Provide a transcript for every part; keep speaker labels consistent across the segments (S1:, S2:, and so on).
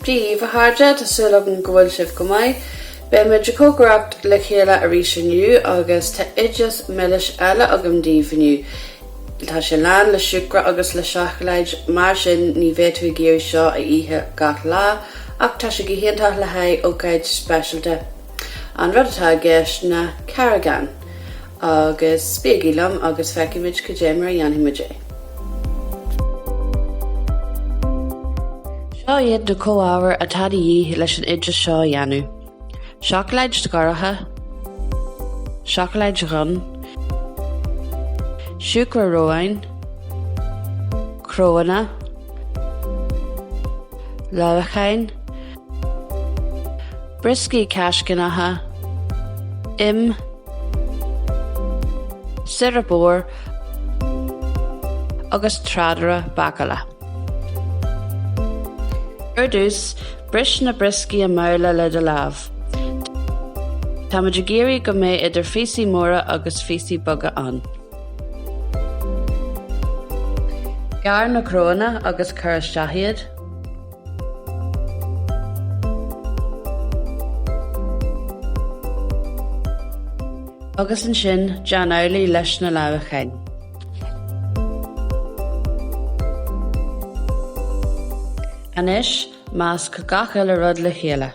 S1: Príomh a háide tásúla an go bhfuil sibh go maith, be muid Cócaireacht le chéile a rís inniu agus tá idir milliis eile agam díomh inniu. Tá sé lean le siúcra agus le seachalaid mar sin ní bheith tú géir seo a ihe gach lá, ach tá sé go hiantach le haid ócaid specialte. An rud atá gceist na Carraigeáin, agus spéigílam agus feicimiid go dé mar a dhéanamid é. Seo iad do comhabhar atá í leis an idir seo dhéanú. Seachalaid scaratha, seachalaid run, siúcra roáin, Cúinne, Carraigeáin, briscí ceascinatha, sirabór agus tradara bacala. Dús bris na briscí a mála le de lámh. Tá muid géirí go mbeidh idir físaí móra agus físaí boga an. Gar na Cúinne agus Carraigeáin. Agus an sin deanolaí leis na Carraigeáin. Anis, más go gach eile rud le chéile.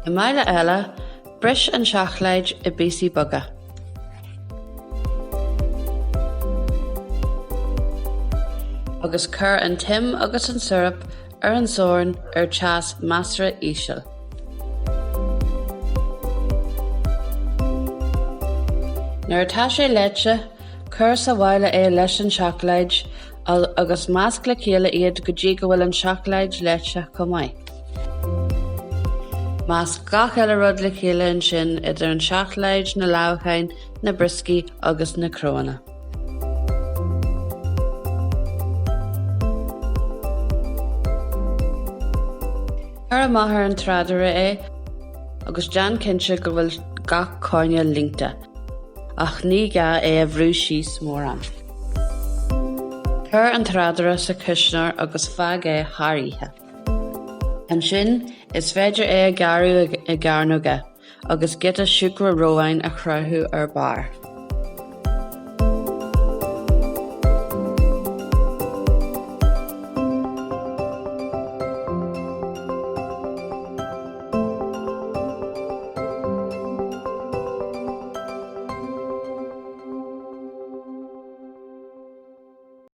S1: I mbaile eile, bris an seachalaid i bísaí boga. Agus cur an tim agus an syrup ar an sórin ar teas measara íseal. Nuair atá sé leite, cur sa bhaile é leis an seachalaid agus measc le chéile iad go dtí go bhfuil an seachalaid leite go maith. Más gach eile rud le chéile an sin idir an seachalaid na Carraigeáin, na briscí agus na Cúinne. Ar a maithar an tradara é, agus dean cinse go bhfuil gach cáine linkte, ach ní ga é a bhrú síos mór an. Cur an tradara sa cúisneoir agus feadh é tharíthe. An sin is féidir é a garú i gcarnóga, agus git a siúcra roáin a chruthú ar bar.